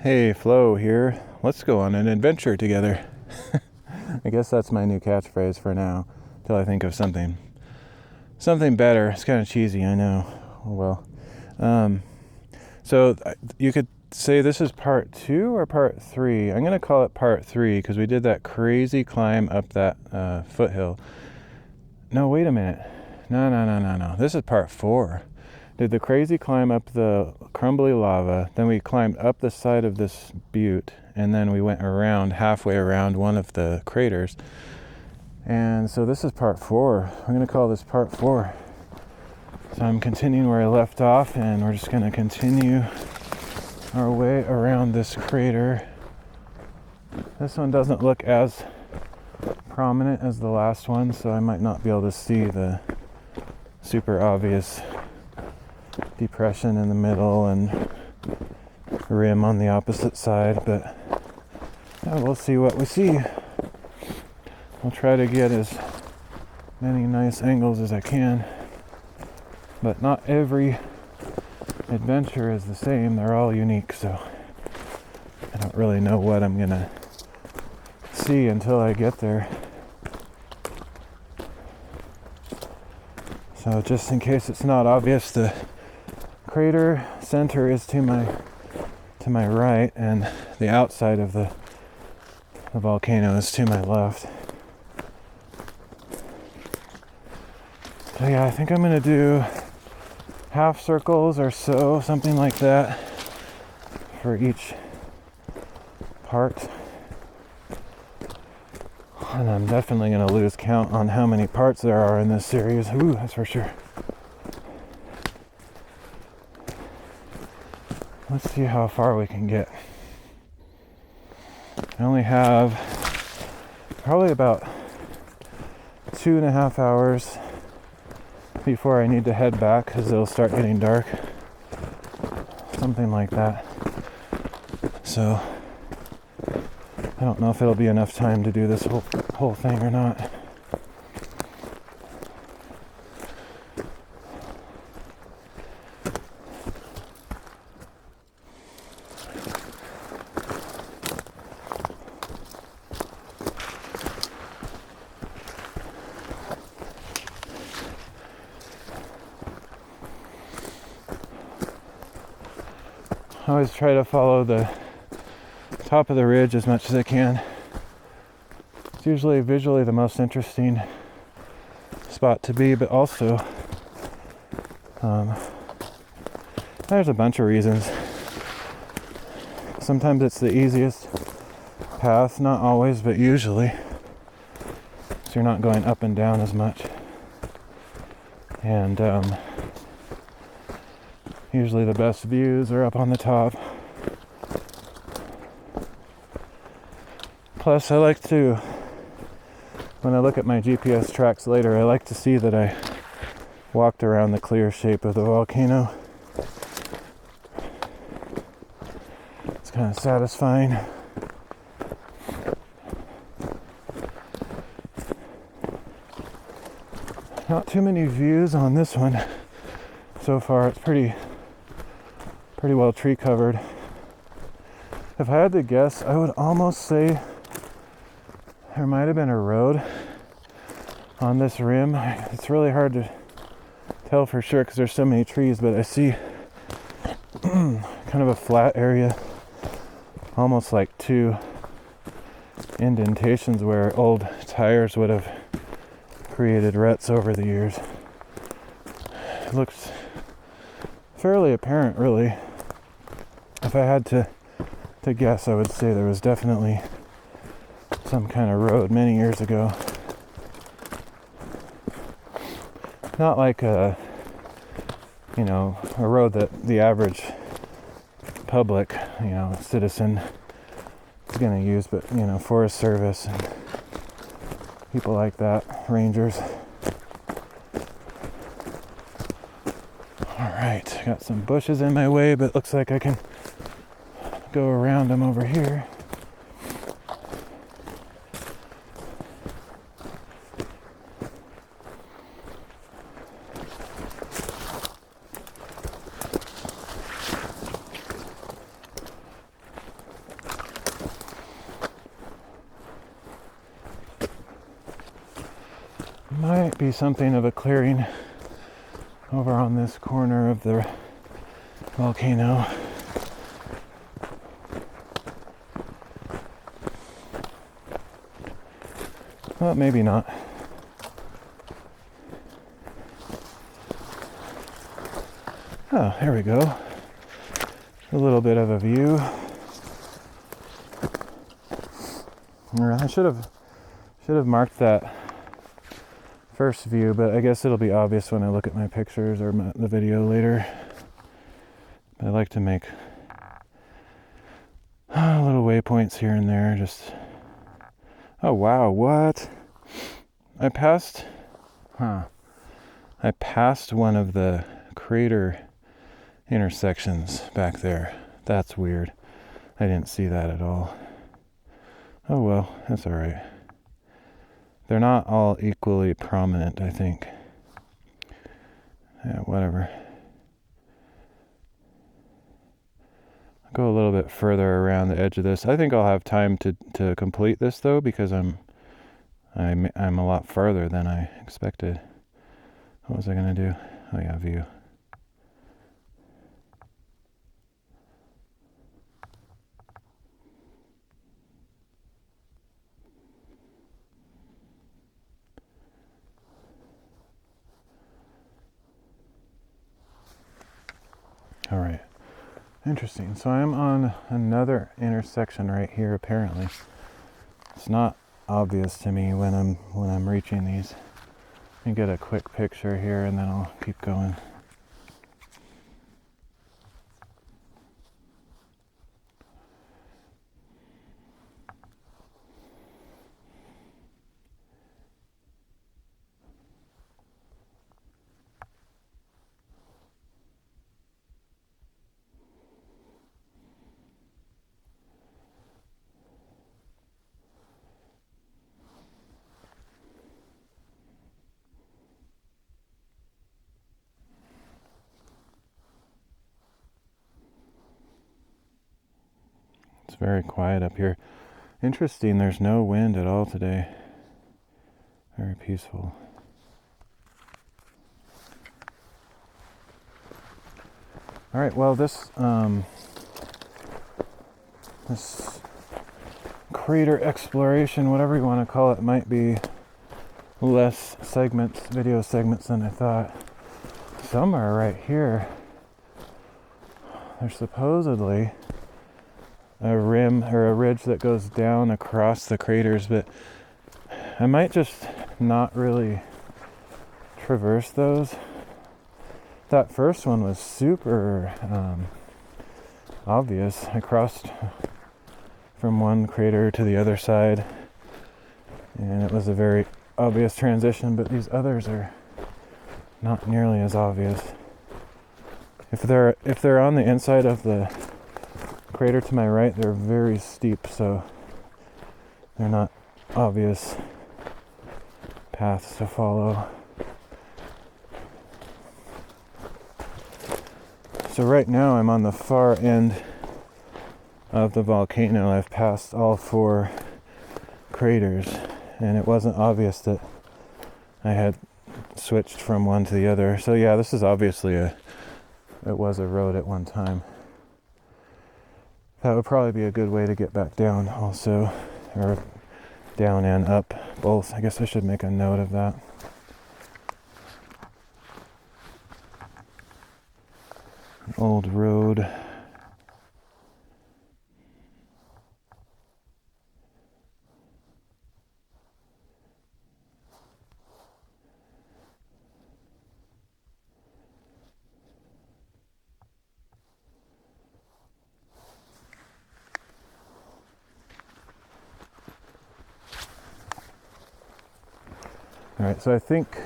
Hey, Flo here. Let's go on an adventure together. I guess that's my new catchphrase for now, till I think of something better. It's kind of cheesy, I know. Oh well. So you could say this is part 2 or part 3. I'm going to call it part 3 because we did that crazy climb up that foothill. No, wait a minute. No. This is part 4. Did the crazy climb up the crumbly lava, then we climbed up the side of this butte, and then we went around, halfway around one of the craters. And so this is part 4. I'm going to call this part 4. So I'm continuing where I left off, and we're just going to continue our way around this crater. This one doesn't look as prominent as the last one, so I might not be able to see the super obvious depression in the middle and rim on the opposite side, but we'll see what we see. I'll try to get as many nice angles as I can, but not every adventure is the same. They're all unique, so I don't really know what I'm gonna see until I get there. So just in case it's not obvious, the crater center is to my right, and the outside of the volcano is to my left. So yeah, I think I'm gonna do half circles or so, something like that, for each part. And I'm definitely gonna lose count on how many parts there are in this series. Ooh, that's for sure. Let's see how far we can get. I only have probably about 2.5 hours before I need to head back because it'll start getting dark. Something like that. So I don't know if it'll be enough time to do this whole thing or not. I always try to follow the top of the ridge as much as I can. It's usually visually the most interesting spot to be, but also there's a bunch of reasons. Sometimes it's the easiest path, not always, but usually, so you're not going up and down as much. And usually the best views are up on the top. Plus, I like to, when I look at my GPS tracks later, I like to see that I walked around the clear shape of the volcano. It's kind of satisfying. Not too many views on this one so far. It's pretty well tree covered. If I had to guess, I would almost say there might have been a road on this rim. It's really hard to tell for sure because there's so many trees, but I see kind of a flat area, almost like 2 indentations where old tires would have created ruts over the years. It looks fairly apparent, really. If I had to guess, I would say there was definitely some kind of road many years ago. Not like a road that the average public, citizen is going to use, but, Forest Service and people like that, rangers. All right, got some bushes in my way, but looks like I can go around them over here. might be something of a clearing over on this corner of the volcano. Well, maybe not. Oh, there we go. A little bit of a view. I should have marked that first view, but I guess it'll be obvious when I look at my pictures or the video later. I like to make little waypoints here and there. Just, oh wow, what? I passed one of the crater intersections back there. That's weird. I didn't see that at all. Oh well, that's all right. They're not all equally prominent, I think. Yeah, whatever. I'll go a little bit further around the edge of this. I think I'll have time to complete this though, because I'm a lot farther than I expected. What was I gonna do? Oh yeah, view. All right, interesting. So I'm on another intersection right here. Apparently, it's not obvious to me when I'm reaching these. Let me get a quick picture here, and then I'll keep going. It's very quiet up here. Interesting, there's no wind at all today. Very peaceful. All right, well, this crater exploration, whatever you want to call it, might be less video segments than I thought. Somewhere right here, there's supposedly a rim or a ridge that goes down across the craters, but I might just not really traverse those. That first one was super obvious. I crossed from one crater to the other side, and it was a very obvious transition, but these others are not nearly as obvious. If they're on the inside of the crater to my right, they're very steep, so they're not obvious paths to follow. So right now I'm on the far end of the volcano. I've passed all 4 craters, and it wasn't obvious that I had switched from one to the other. So yeah, this is obviously it was a road at one time. That would probably be a good way to get back down also, or down and up, both. I guess I should make a note of that. An old road. Alright, so I think,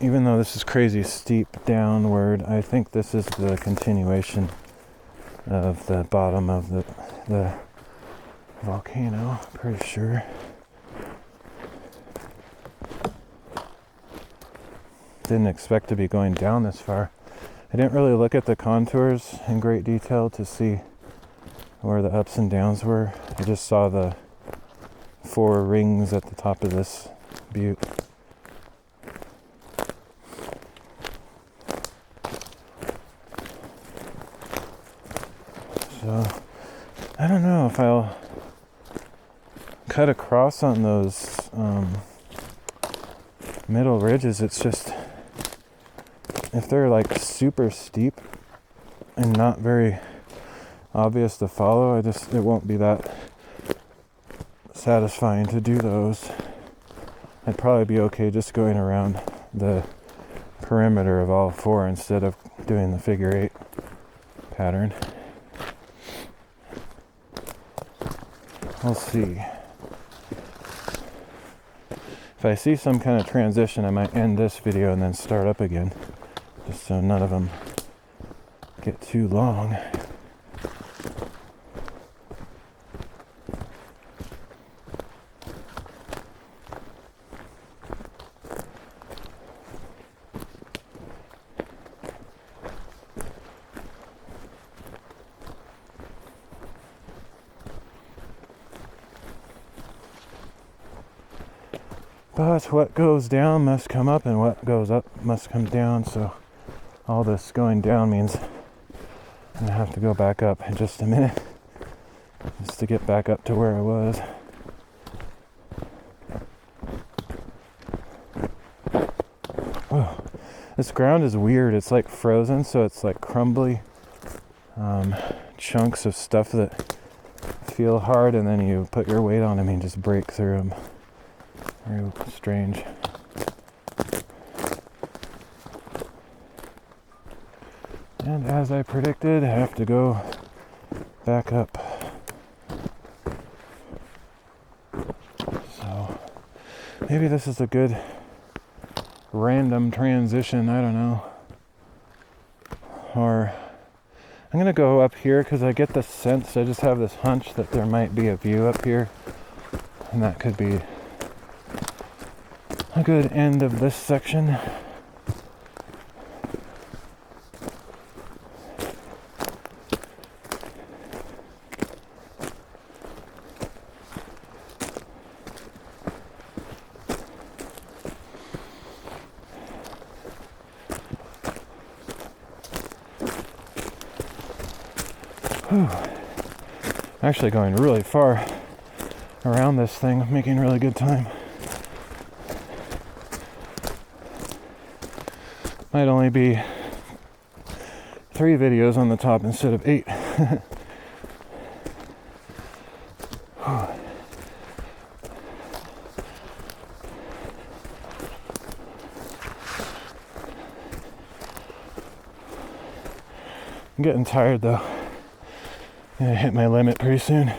even though this is crazy steep downward, I think this is the continuation of the bottom of the volcano, pretty sure. Didn't expect to be going down this far. I didn't really look at the contours in great detail to see where the ups and downs were. I just saw the 4 rings at the top of this butte. So I don't know if I'll cut across on those middle ridges. It's just, if they're like super steep and not very obvious to follow, it won't be that satisfying to do those. I'd probably be okay just going around the perimeter of all four instead of doing the figure 8 pattern. We'll see. If I see some kind of transition, I might end this video and then start up again, just so none of them get too long. But what goes down must come up, and what goes up must come down, so all this going down means I'm gonna have to go back up in just a minute just to get back up to where I was. Oh, this ground is weird. It's like frozen, so it's like crumbly chunks of stuff that feel hard, and then you put your weight on them and just break through them. Very strange. And as I predicted, I have to go back up. So maybe this is a good random transition, I don't know. Or I'm gonna go up here because I get the sense, I just have this hunch that there might be a view up here, and that could be a good end of this section. Whew. Actually going really far around this thing, making really good time. Might only be 3 videos on the top instead of 8. I'm getting tired though. I'm gonna hit my limit pretty soon.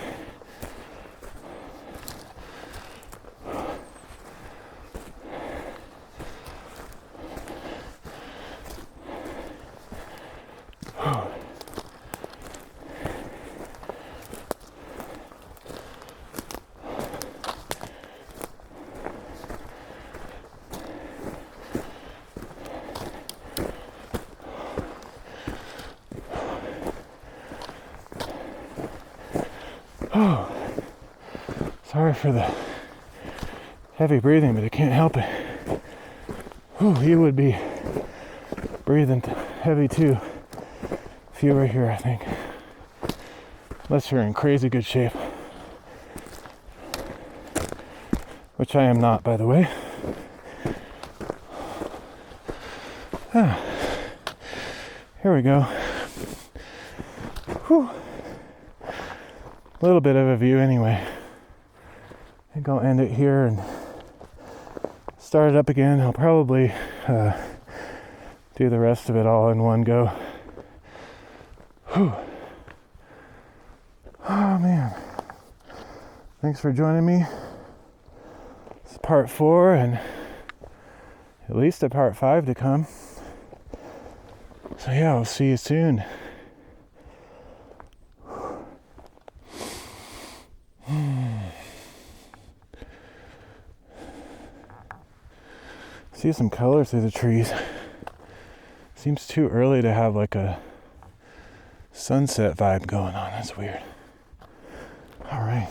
Oh, sorry for the heavy breathing, but I can't help it. Oh, you would be breathing heavy too if you were here, I think. Unless you're in crazy good shape. Which I am not, by the way. Ah, here we go. Whew. A little bit of a view anyway. I think I'll end it here and start it up again. I'll probably do the rest of it all in one go. Whew. Oh man. Thanks for joining me. It's part 4 and at least a part 5 to come. So yeah, I'll see you soon. See some color through the trees. Seems too early to have like a sunset vibe going on. That's weird. All right.